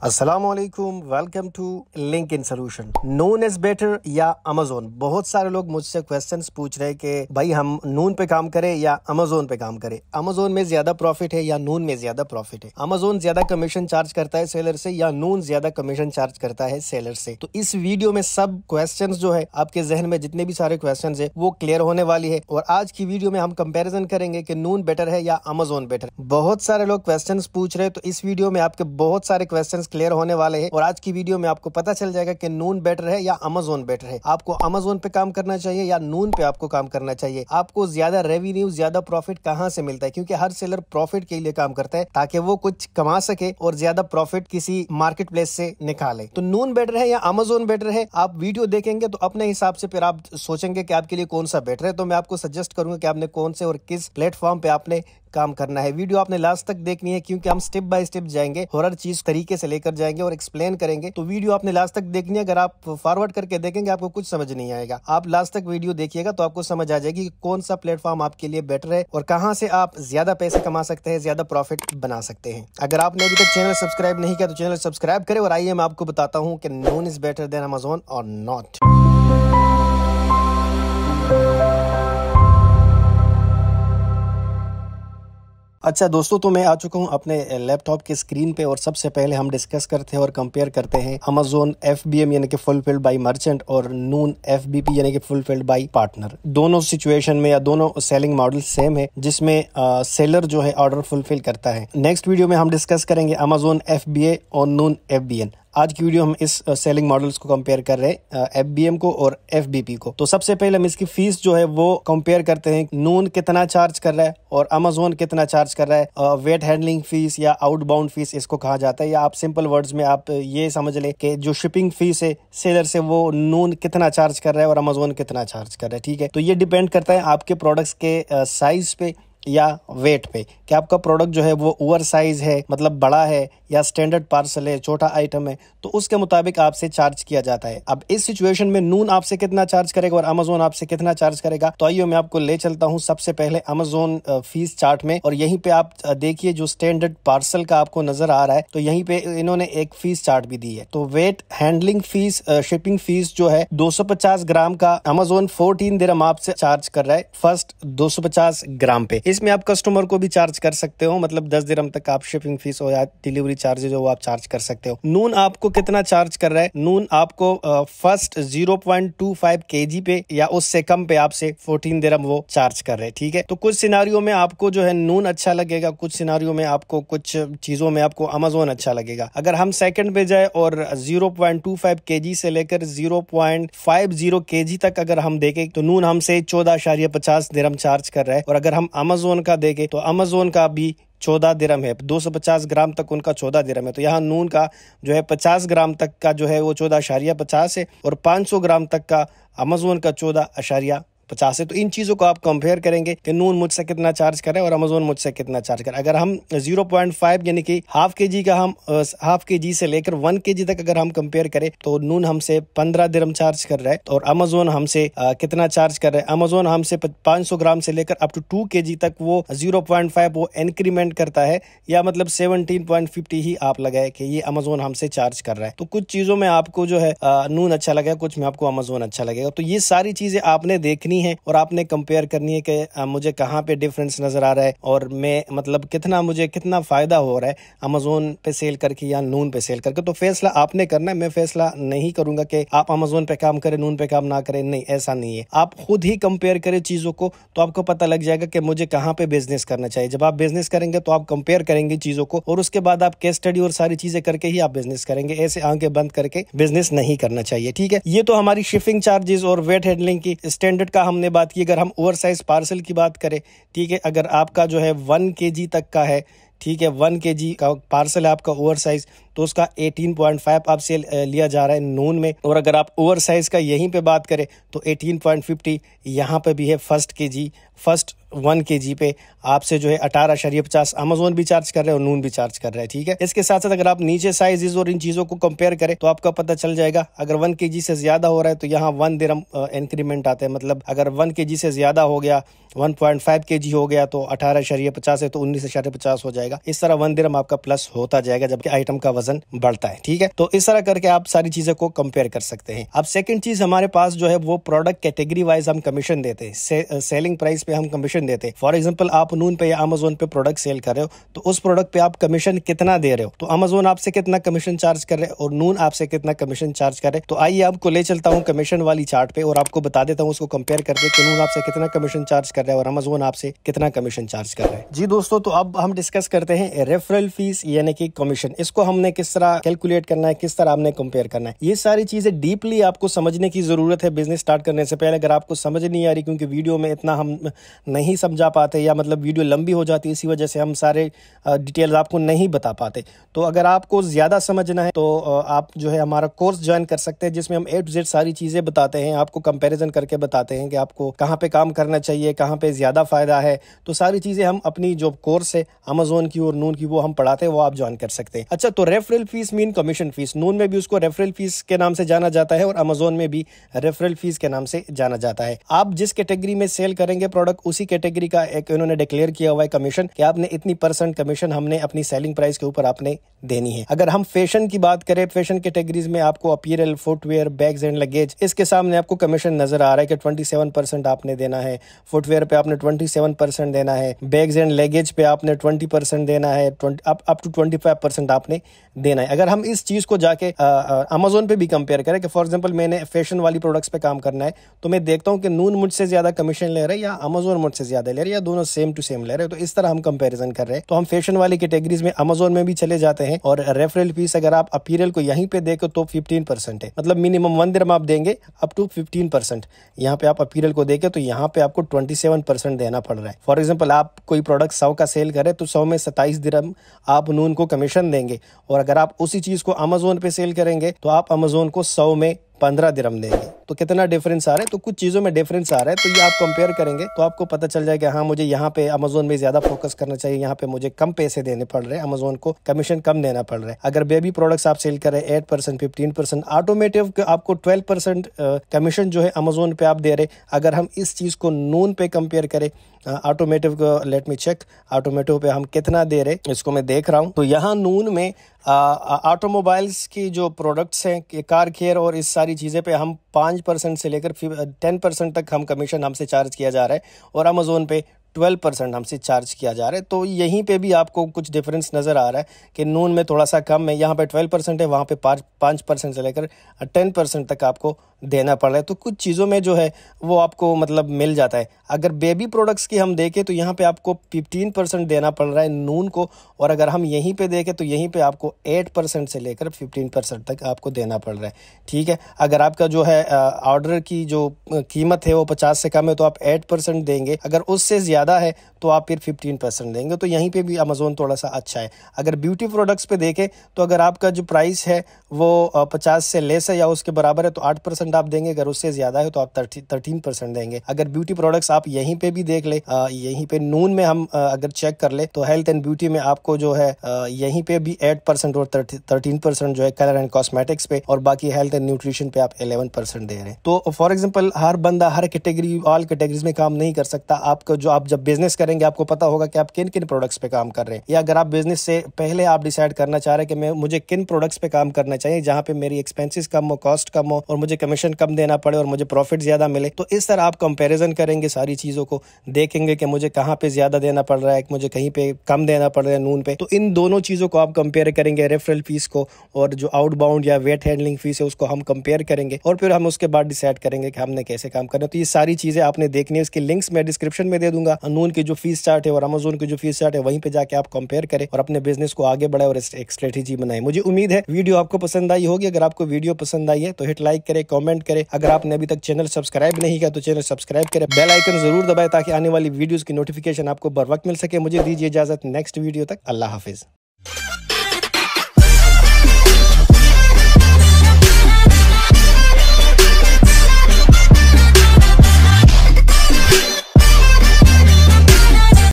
अस्सलामुअलैकुम, welcome to link in solution. Noon is better या Amazon? बहुत सारे लोग मुझसे क्वेश्चंस पूछ रहे हैं कि भाई हम नून पे काम करें या अमेजोन पे काम करें, अमेजोन में ज्यादा प्रॉफिट है या नून में ज्यादा प्रॉफिट है, अमेजोन ज्यादा कमीशन चार्ज करता है सेलर से या नून ज्यादा कमीशन चार्ज करता है सेलर से। तो इस वीडियो में सब क्वेश्चंस जो है आपके जहन में जितने भी सारे क्वेश्चंस है वो क्लियर होने वाली है और आज की वीडियो में हम कंपेरिजन करेंगे कि नून बेटर है या अमेजोन बेटर। बहुत सारे लोग क्वेश्चंस पूछ रहे हैं, तो इस वीडियो में आपके बहुत सारे क्वेश्चंस क्लियर होने वाले हैं और आज की वीडियो में आपको पता चल जाएगा कि नून बेटर है या अमेजोन बेटर है। आपको अमेजोन पे काम करना चाहिए या नून पे आपको काम करना चाहिए। आपको ज्यादा रेवेन्यू, ज्यादा प्रॉफिट कहां से मिलता है, क्योंकि हर सेलर प्रॉफिट के लिए काम करता है ताकि वो कुछ कमा सके और ज्यादा प्रॉफिट किसी मार्केट प्लेस से निकाले। तो नून बेटर है या अमेजोन बेटर है, आप वीडियो देखेंगे तो अपने हिसाब से फिर आप सोचेंगे कि आपके लिए कौन सा बेटर है। तो मैं आपको सजेस्ट करूंगा कि आपने कौन से और किस प्लेटफॉर्म पे आपने काम करना है। वीडियो आपने लास्ट तक देखनी है क्योंकि हम स्टेप बाय स्टेप जाएंगे, हर चीज तरीके से लेकर जाएंगे और एक्सप्लेन करेंगे। तो वीडियो आपने लास्ट तक देखनी है। अगर आप फॉरवर्ड करके देखेंगे आपको कुछ समझ नहीं आएगा। आप लास्ट तक वीडियो देखिएगा तो आपको समझ आ जाएगी कि कौन सा प्लेटफॉर्म आपके लिए बेटर है और कहां से आप ज्यादा पैसे कमा सकते हैं, ज्यादा प्रॉफिट बना सकते हैं। अगर आपने अभी तक चैनल सब्सक्राइब नहीं किया तो चैनल सब्सक्राइब करें और आइए मैं आपको बताता हूँ कि नून इज बेटर देन अमेजोन और नॉट। अच्छा दोस्तों, तो मैं आ चुका हूं अपने लैपटॉप की स्क्रीन पे और सबसे पहले हम डिस्कस करते हैं और कंपेयर करते हैं अमेजोन FBM यानी कि फुलफिल्ड बाय मर्चेंट और नून FBP यानी कि फुलफिल्ड बाय पार्टनर। दोनों सिचुएशन में या दोनों सेलिंग मॉडल सेम है जिसमें सेलर जो है ऑर्डर फुलफिल करता है। नेक्स्ट वीडियो में हम डिस्कस करेंगे अमेजोन FBA और नून FBN। आज की वीडियो हम इस सेलिंग मॉडल्स को कंपेयर कर रहे हैं, FBM को और FBP को। तो सबसे पहले हम इसकी फीस जो है वो कंपेयर करते हैं। नून कितना चार्ज कर रहा है और अमेजोन कितना चार्ज कर रहा है। वेट हैंडलिंग फीस या आउटबाउंड फीस इसको कहा जाता है, या आप सिंपल वर्ड्स में आप ये समझ लें कि जो शिपिंग फीस है सेलर से वो नून कितना चार्ज कर रहा है और अमेजोन कितना चार्ज कर रहा है। ठीक है, तो ये डिपेंड करता है आपके प्रोडक्ट्स के साइज पे या वेट पे कि आपका प्रोडक्ट जो है वो ओवर साइज है, मतलब बड़ा है, या स्टैंडर्ड पार्सल है, छोटा आइटम है, तो उसके मुताबिक आपसे चार्ज किया जाता है। अब इस सिचुएशन में नून आपसे कितना चार्ज करेगा और अमेजोन आपसे कितना चार्ज करेगा, तो आइए मैं आपको ले चलता हूं सबसे पहले अमेजोन फीस चार्ट में। और यहीं पे आप देखिए जो स्टैंडर्ड पार्सल का आपको नजर आ रहा है, तो यहीं पे इन्होंने एक फीस चार्ट भी दी है। तो weight handling fees, shipping fees जो है 250 ग्राम का अमेजोन 14 दिरहम आपसे चार्ज कर रहा है फर्स्ट 250 ग्राम पे। इसमें आप कस्टमर को भी चार्ज कर सकते हो, मतलब 10 दिरहम तक आप शिपिंग फीस हो या डिलीवरी चार्जेज हो वो आप चार्ज कर सकते हो। नून आपको कितना चार्ज कर रहा है? नून आपको फर्स्ट 0.25 kg पे या उससे कम पे आपसे 14 दिरहम वो चार्ज कर रहे हैं। ठीक है, तो कुछ सिनारियों में आपको जो है नून अच्छा लगेगा, कुछ सिनारियों में आपको, कुछ चीजों में आपको अमेजोन अच्छा लगेगा। अगर हम सेकंड पे जाए और 0.25 kg से लेकर 0.50 kg तक अगर हम देखें तो नून हमसे 14.50 दिरहम चार्ज कर रहा है। और अगर हम अमेजोन का देखें तो अमेजोन का भी 14 दिरहम है। 250 ग्राम तक उनका 14 दिरहम है। तो यहाँ नून का जो है 50 ग्राम तक का जो है वो 14.50 है और 500 ग्राम तक का अमेजोन का 14.50 है। तो इन चीजों को आप कंपेयर करेंगे कि नून मुझसे कितना चार्ज कर रहा है और अमेजोन मुझसे कितना चार्ज कर रहा है। अगर हम 0.5 यानी कि हाफ kg का हम हाफ kg से लेकर 1 kg तक अगर हम कंपेयर करें तो नून हमसे 15 दिरहम चार्ज कर रहा है और अमेजोन हमसे कितना चार्ज कर रहा है? अमेजोन हमसे 500 ग्राम से लेकर अप टू 2 kg तक वो 0.5 वो इंक्रीमेंट करता है, या मतलब 17.50 ही आप लगाए कि ये अमेजोन हमसे चार्ज कर रहा है। तो कुछ चीजों में आपको जो है नून अच्छा लगेगा, कुछ में आपको अमेजोन अच्छा लगेगा। तो ये सारी चीजें आपने देखनी है और आपने कंपेयर करनी है कि मुझे कहाँ पे डिफरेंस नजर आ रहा है और मैं मतलब मुझे कितना फायदा हो रहा है अमेजोन पे सेल करके या नून पे सेल करके। तो फैसला आपने करना है, मैं फैसला नहीं करूंगा कि आप अमेजोन पे काम करें नून पे काम ना करें, नहीं, ऐसा नहीं है। आप खुद ही कंपेयर करें चीजों को तो आपको पता लग जाएगा कि मुझे कहाँ पे बिजनेस करना चाहिए। जब आप बिजनेस करेंगे तो आप कंपेयर करेंगे चीजों को और उसके बाद आप केस स्टडी और सारी चीजें करके ही आप बिजनेस करेंगे। ऐसे आंखें बंद करके बिजनेस नहीं करना चाहिए। ठीक है, ये तो हमारी शिपिंग चार्जेस और वेट हैंडलिंग की स्टैंडर्ड का हमने बात की। अगर हम ओवर साइज पार्सल की बात करें, ठीक है, अगर आपका जो है 1 kg तक का है, ठीक है, 1 kg का पार्सल है आपका ओवर साइज, तो उसका 18.5 आपसे लिया जा रहा है नून में। और अगर आप ओवर साइज का यहीं पे बात करें तो 18.50 यहाँ पे भी है फर्स्ट 1 kg पे आपसे जो है 18.50 अमेजोन भी चार्ज कर रहे हैं और नून भी चार्ज कर रहा है। ठीक है, इसके साथ साथ अगर आप नीचे साइजेस और इन चीजों को कंपेयर करें तो आपका पता चल जाएगा। अगर 1 kg से ज्यादा हो रहा है तो यहाँ 1 दिरहम इंक्रीमेंट आता है, मतलब अगर 1 kg से ज्यादा हो गया, 1.5 kg हो गया तो 18.50 है तो 19.50 हो जाएगा। इस तरह 1 दिरहम आपका प्लस होता जाएगा जबकि आइटम का वजन बढ़ता है। ठीक है, तो इस तरह करके आप सारी चीजें को कंपेयर कर सकते हैं। अब सेकंड चीज हमारे पास जो है वो प्रोडक्ट कैटेगरी वाइज हम कमीशन देते हैं, सेलिंग प्राइस पे हम कमीशन देते हैं। फॉर एग्जांपल आप नून पे या अमेजोन पे प्रोडक्ट सेल कर रहे हो तो उस प्रोडक्ट पे आप कमीशन कितना दे रहे हो, तो अमेजोन आपसे कितना कमीशन चार्ज कर रहे हैं और नून आपसे कितना कमीशन चार्ज कर रहे हैं। तो आइए आपको ले चलता हूं कमीशन वाली चार्ट पे और आपको बता देता हूं उसको कंपेयर करके कि नून आपसे कितना कमीशन चार्ज कर रहा है और अमेजोन आपसे कितना कमीशन चार्ज कर रहा है। जी दोस्तों, तो अब हम डिस्कस करते हैं रेफरल फीस यानी कि कमीशन। इसको हमने किस तरह कैलकुलेट करना है, किस तरह हमने कंपेयर करना है, ये सारी चीजें डीपली आपको समझने की जरूरत है बिजनेस स्टार्ट करने से पहले। अगर आपको समझ नहीं आ रही, क्योंकि वीडियो में इतना हम नहीं समझा पाते या मतलब वीडियो लंबी हो जाती है, इसी वजह से हम सारे डिटेल्स आपको नहीं बता पाते। तो अगर आपको ज्यादा समझना है तो आप जो है हमारा कोर्स ज्वाइन कर सकते हैं, जिसमें हम A to Z सारी चीजें बताते हैं, आपको कंपैरिजन करके बताते हैं कि आपको कहाँ पे काम करना चाहिए, कहाँ पे ज्यादा फायदा है। तो सारी चीजें हम अपनी जो कोर्स है अमेजोन की और नून की वो हम पढ़ाते हैं, वो आप ज्वाइन कर सकते हैं। अच्छा, तो referral fees mean commission fees, Noon में भी उसको रेफरल फीस के नाम से जाना जाता है और अमेजोन में भी रेफरल फीस के नाम से जाना जाता है। आप जिस कैटेगरी में सेल करेंगे प्रोडक्ट, उसी कैटेगरी का एक इन्होंने डिक्लेयर किया हुआ है कमीशन कि आपने इतनी % कमीशन हमने अपनी सेलिंग प्राइस के ऊपर आपने देनी है। अगर हम फैशन की बात करें, फैशन कैटेगरीज में आपको अपीयरल, फुटवेयर, बैग्स एंड लगेज, इसके सामने आपको कमीशन नजर आ रहा है कि 27% आपने देना है, फुटवेयर पे आपने 27% देना है, बैग्स एंड लगेज पे आपने 20% देना है, अप टू 25% आपने देना है। अगर हम इस चीज को जाके अमेजोन पे भी कंपेयर करें कि फॉर एग्जांपल मैंने फैशन वाली प्रोडक्ट्स पे काम करना है, तो मैं देखता हूं कि नून मुझसे ज्यादा कमीशन ले रहा है या अमेजोन मुझसे ज्यादा ले रहा है या दोनों सेम टू सेम ले रहे हैं। तो इस तरह हम कंपैरिजन कर रहे हैं। तो हम फैशन वाली कैटेगरीज में अमेजोन में भी चले जाते हैं और रेफरल फीस अगर आप अपीयरल को यहीं पे देखो तो 15% है, मतलब मिनिमम 1 दिरहम आप देंगे अप टू 15%। यहाँ पे आप अपीयरल को देखे तो यहाँ पे आपको 27% देना पड़ रहा है। फॉर एग्जाम्पल आप कोई प्रोडक्ट 100 का सेल करें तो 100 में 27 दिरहम आप नून को कमीशन देंगे, और अगर आप उसी चीज को अमेजोन पे सेल करेंगे तो आप अमेजोन को 100 में 15 दिरहम देंगे। तो कितना डिफरेंस आ रहा है, तो कुछ चीजों में डिफरेंस आ रहा है। तो ये आप कंपेयर करेंगे तो आपको पता चल जाएगा हाँ मुझे यहाँ पे अमेजोन में ज्यादा फोकस करना चाहिए, यहाँ पे मुझे कम पैसे देने पड़ रहे हैं, अमेजोन को कमीशन कम देना पड़ रहा है। अगर बेबी प्रोडक्ट्स आप सेल करें 8%, 15%, ऑटोमेटिव आपको 12% कमीशन जो है अमेजोन पे आप दे रहे। अगर हम इस चीज को नून पे कंपेयर करें, ऑटोमेटिव को लेट मी चेक, ऑटोमेटिव पे हम कितना दे रहे, इसको मैं देख रहा हूँ। तो यहाँ नून में ऑटोमोबाइल्स की जो प्रोडक्ट्स हैं, कार केयर और इस सारी चीज़ें पे हम 5% से लेकर 10% तक हम कमीशन हमसे चार्ज किया जा रहा है, और अमेजोन पे 12% हमसे चार्ज किया जा रहा है। तो यहीं पे भी आपको कुछ डिफरेंस नज़र आ रहा है कि नून में थोड़ा सा कम है, यहाँ पे 12% है, वहाँ पे 5% से लेकर 10% तक आपको देना पड़ रहा है। तो कुछ चीज़ों में जो है वो आपको मतलब मिल जाता है। अगर बेबी प्रोडक्ट्स की हम देखें तो यहाँ पे आपको 15% देना पड़ रहा है नून को, और अगर हम यहीं पे देखें तो यहीं पे आपको 8% से लेकर 15% तक आपको देना पड़ रहा है। ठीक है, अगर आपका जो है ऑर्डर की जो कीमत है वो 50 से कम है तो आप 8% देंगे, अगर उससे ज़्यादा है तो आप फिर 15% देंगे। तो यहीं पे भी अमेजोन थोड़ा सा अच्छा है। अगर ब्यूटी प्रोडक्ट्स पे देखें तो अगर आपका जो प्राइस है वो 50 से लेस है या उसके बराबर है तो 8% आप देंगे, अगर उससे ज़्यादा है तो आप 13% देंगे। अगर ब्यूटी प्रोडक्ट्स आप यहीं पे भी देख ले, यहीं पे नून में हम अगर चेक कर ले तो हेल्थ एंड ब्यूटी में आपको जो है यहीं पे भी 8% और 13% जो है कलर एंड कॉस्मेटिक्स पे, और बाकी हेल्थ एंड न्यूट्रिशन पे आप 11% दे रहे हैं। तो फॉर एग्जाम्पल हर बंदा हर कैटेगरी ऑल कैटेगरीज में काम नहीं कर सकता। आपका जो आप जब बिजनेस करेंगे आपको पता होगा कि आप किन किन प्रोडक्ट्स पे काम कर रहे हैं, या अगर आप बिजनेस से पहले आप डिसाइड करना चाह रहे हैं कि मैं मुझे किन प्रोडक्ट्स पे काम करना चाहिए जहां पे मेरी एक्सपेंसेस कम हो, कॉस्ट कम हो और मुझे कमीशन कम देना पड़े और मुझे प्रॉफिट ज्यादा मिले। तो इस तरह आप कंपैरिजन करेंगे, सारी चीजों को देखेंगे कि मुझे कहां पे ज्यादा देना पड़ रहा है, मुझे कहीं पे कम देना पड़ रहा है नून पे। तो इन दोनों चीजों को आप कंपेयर करेंगे, रेफरल फीस को और जो आउटबाउंड या वेट हैंडलिंग फीस है उसको हम कंपेयर करेंगे, और फिर हम उसके बाद डिसाइड करेंगे कि हमने कैसे काम करना है। तो ये सारी चीजें आपने देखनी है, इसके लिंक्स मैं डिस्क्रिप्शन में दे दूंगा। नून की जो फीस चार्ट है और अमेजोन की जो फीस चार्ट है वहीं पे जाके आप कंपेयर करें और अपने बिजनेस को आगे बढ़ाए और एक स्ट्रेटेजी बनाए। मुझे उम्मीद है वीडियो आपको पसंद आई होगी। अगर आपको वीडियो पसंद आई है तो हिट लाइक करें, कमेंट करें। अगर आपने अभी तक चैनल सब्सक्राइब नहीं किया तो चैनल सब्सक्राइब करें, बेल आइकन जरूर दबाएं ताकि आने वाली वीडियोस की नोटिफिकेशन आपको बर वक्त मिल सके। मुझे दीजिए इजाजत, नेक्स्ट वीडियो तक अल्लाह हाफिज।